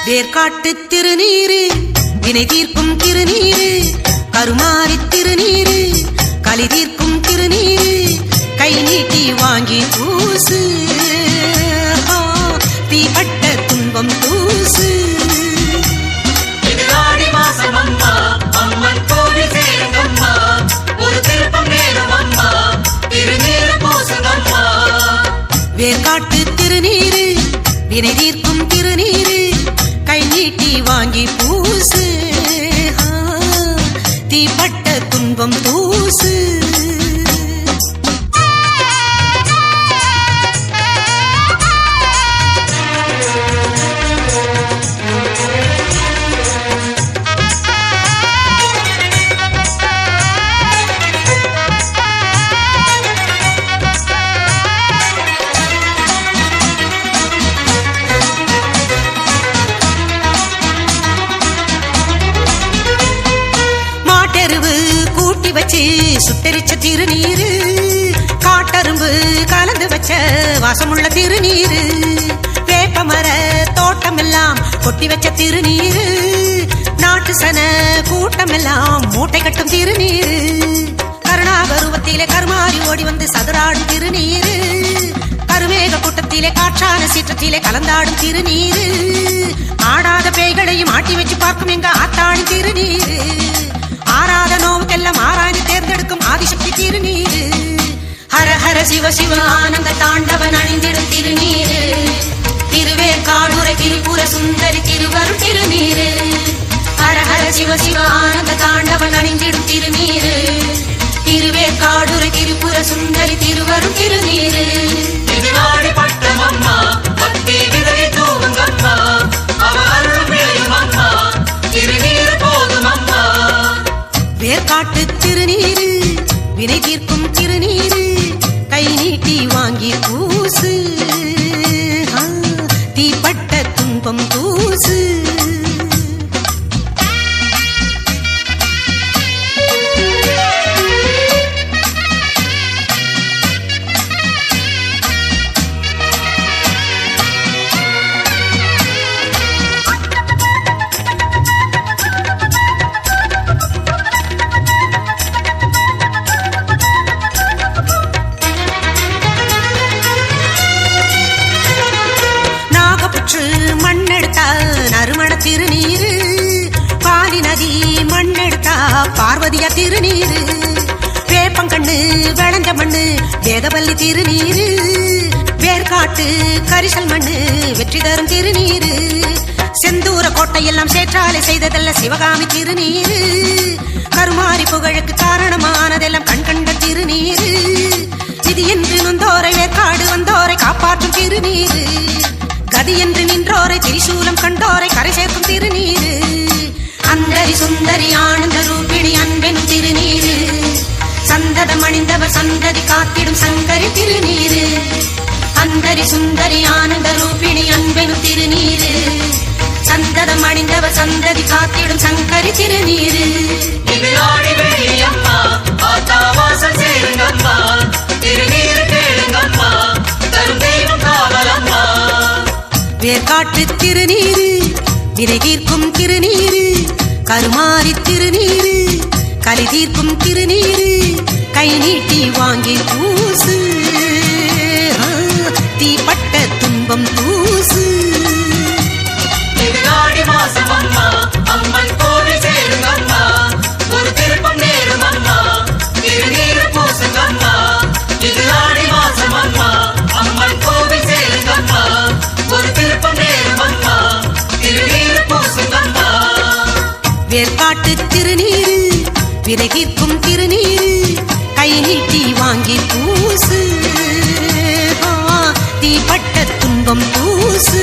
வேர்காட்டு திருநீரு வினை தீர்க்கும் திருநீரு கருமாரி திருநீரு களி தீர்க்கும் திருநீரு கை நீட்டி வாங்கி பூசு தீப்பட்ட துன்பம் தூசு வேர்காட்டு திருநீரு வினை தீர்க்கும் திருநீரு கை நீட்டி வாங்கி பூசு தீப்பட்ட துன்பம் தூசு வச்சு சுட்டரிச்ச திருநீரு காட்டரும்பு கலந்து வச்ச வாசமுள்ள திருநீரு வேப்பமர தோட்டமெல்லாம் கொட்டி வச்ச திருநீரு நாட்டு சன கூட்டமெல்லாம் மூட்டை கட்டும் திருநீரு கருணாகருவத்திலே கருமாறி ஓடி வந்து சதுராடும் திருநீரு கருமேக கூட்டத்திலே காற்றான சீற்றத்திலே கலந்தாடும் திருநீரு ஆடாத பேய்களையும் ஆட்டி வச்சு பார்க்கும் எங்க ஆத்தாடும் திருநீரு ஆராத நோவுக்கெல்லாம் ஆராய்ந்து தேர்ந்தெடுக்கும் ஆதிசக்தி திருநீரு ஹர ஹர சிவ சிவ ஆனந்த தாண்டவன் அணிந்திடும் திருநீரு திருவேற்காடுரை திரிபுர சுந்தரி திருவரும் திருநீரு ஹர ஹர சிவ சிவ ஆனந்த தாண்டவன் அணிந்திடும் திருநீரு திருவேற்காடுரை திரிபுர சுந்தரி திருவரும் திருநீரு வேர்காட்டு திருநீரு வினை தீர்க்கும் திருநீரு கை நீட்டி வாங்கி பூசு தீப்பட்ட துன்பம் தூசு மண்ணெடுத்தா நறுமண திருநீரு பாலி நதி மண்ணெடுத்தா பார்வதியா திருநீரு வேப்பங்கண்ணு விளைஞ்ச மண்ணு வேதவல்லி திருநீரு வேர்காட்டு கரிசல் மண்ணு வெற்றி தரும் திருநீரு செந்தூர கோட்டையெல்லாம் சேற்றாலை செய்ததல்ல சிவகாமி திருநீரு கருமாரி புகழுக்கு காரணமானதெல்லாம் கண்கண்ட திருநீரு விதி என்று நொந்தோரை வேர்காடு வந்தோரை காப்பாற்றும் திருநீரு கதி என்று நின்றோரை திரிசூலம் கண்டோரை கரை சேர்க்கும் திருநீரு அந்தரி சுந்தரி ஆனந்த ரூபிணி அன்பெனும் திருநீரு சந்ததம் அணிந்தவர் சந்ததி காத்திடும் சங்கரி திருநீரு அந்தரி சுந்தரி ஆனந்த ரூபிணி அன்பெனும் திருநீரு சந்ததம் அணிந்தவர் சந்ததி காத்திடும் சங்கரி திருநீரு வேர்காட்டு திருநீரு வினை தீர்க்கும் திருநீரு கருமாரி திருநீரு களி தீர்க்கும் திருநீரு கை நீட்டி வாங்கி பூசு தீப்பட்ட துன்பம் தூசு வேர்காட்டு திருநீரு வினை தீர்க்கும் திருநீரு கை நீட்டி வாங்கி பூசு தீப்பட்ட துன்பம் தூசு